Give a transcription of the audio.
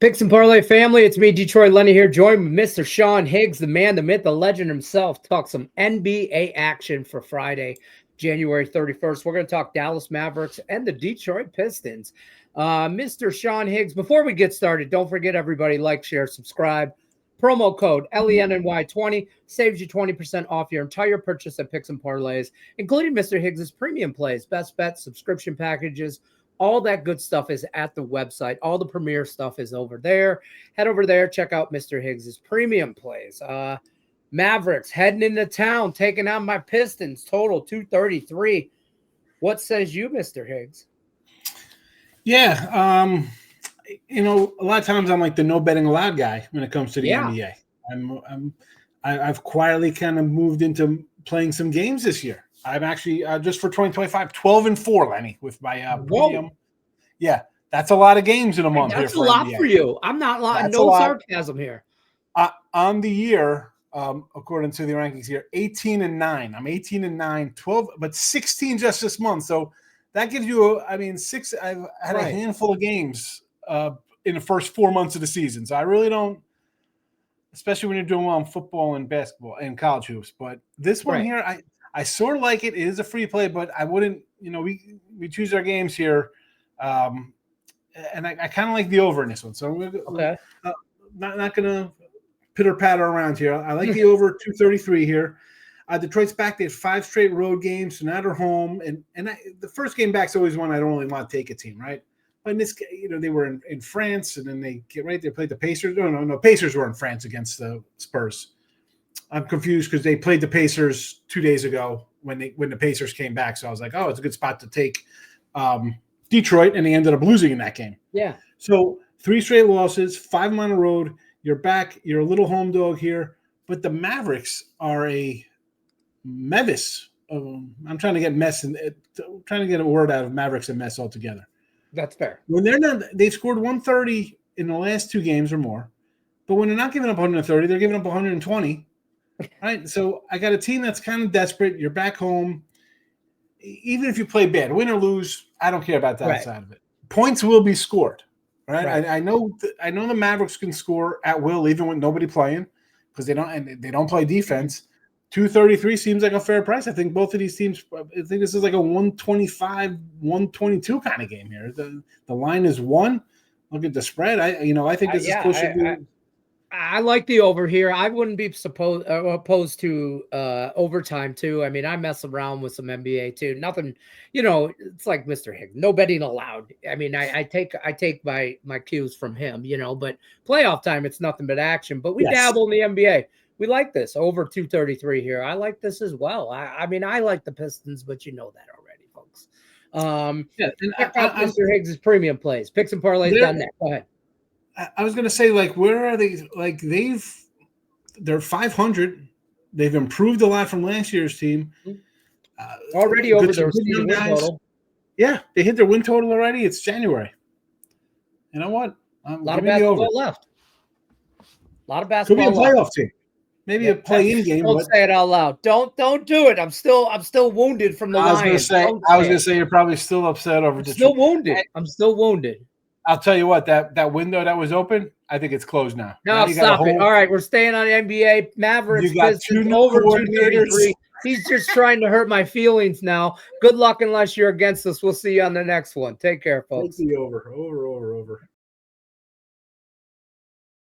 Picks and Parlay family, it's me, Detroit Lenny here, joined with Mr. Sean Higgs, the man, the myth, the legend himself. Talk some NBA action for Friday, January 31st. We're going to talk Dallas Mavericks and the Detroit Pistons. Mr. Sean Higgs, before we get started, don't forget everybody, like, share, subscribe. Promo code LENNY20 saves you 20% off your entire purchase at Picks and Parlays, including Mr. Higgs's premium plays, best bets, subscription packages. All that good stuff is at the website. All the premier stuff is over there. Head over there. Check out Mr. Higgs's premium plays. Mavericks heading into town, taking on my Pistons. Total 233. What says you, Mr. Higgs? Yeah, a lot of times I'm like the no betting allowed guy when it comes to the NBA. I've quietly kind of moved into playing some games this year. I'm actually just for 2025, 12-4, Lenny, with my premium. Yeah, that's a lot of games in a month. That's a lot for you. I'm not lying. No sarcasm here. On the year, according to the rankings here, 18-9. I'm 18-9, 12, but 16 just this month. So that gives you, six. I've had a handful of games in the first 4 months of the season. So I really don't, especially when you're doing well in football and basketball and college hoops. But this one here, I sort of like it. It is a free play, but I wouldn't, we choose our games here. And I kind of like the over in this one. So we're not going to pitter-patter around here. I like the over 233 here. Detroit's back. They have 5 straight road games, so now they're home. And the first game back's always one I don't really want to take a team, right? But in this, they were in France, and then they played the Pacers. No, Pacers were in France against the Spurs. I'm confused because they played the Pacers 2 days ago when the Pacers came back. So I was like, oh, it's a good spot to take Detroit, and they ended up losing in that game. Yeah. So 3 straight losses, 5 on the road. You're back. You're a little home dog here. But the Mavericks are a Mevis. I'm trying to get a word out of Mavericks and mess altogether. That's fair. When they're not, they've scored 130 in the last 2 games or more. But when they're not giving up 130, they're giving up 120. Right, so I got a team that's kind of desperate. You're back home. Even if you play bad, win or lose, I don't care about that side of it. Points will be scored. Right, I know the Mavericks can score at will, even with nobody playing, because they don't play defense. 233 seems like a fair price. I think both of these teams. I think this is like a 125, 122 kind of game here. The line is 1. Look at the spread. I think this is close to be. I like the over here. I wouldn't be opposed to overtime too. I mean, I mess around with some NBA too. Nothing, it's like Mr. Higgs. No betting allowed. I mean, I take my cues from him, but playoff time, it's nothing but action. But we dabble in the NBA. We like this over 233 here. I like this as well. I mean, I like the Pistons, but you know that already, folks. Check out Mr. Higgs' premium plays. Picks and Parlays done that. Go ahead. I was going to say, where are they? They're 500. They've improved a lot from last year's team. Already over their win total. Yeah, they hit their win total already. It's January. You know what? A lot of basketball left. A lot of basketball. Could be a playoff team. Maybe a play-in game. Don't say it out loud. Don't do it. I'm still wounded from the Lions. I was going to say you're probably still upset over. Still wounded. I'm still wounded. I'll tell you what, that window that was open, I think it's closed now. No, stop it. All right, we're staying on NBA. Mavericks, Pistons, over 233. He's just trying to hurt my feelings now. Good luck unless you're against us. We'll see you on the next one. Take care, folks. Over.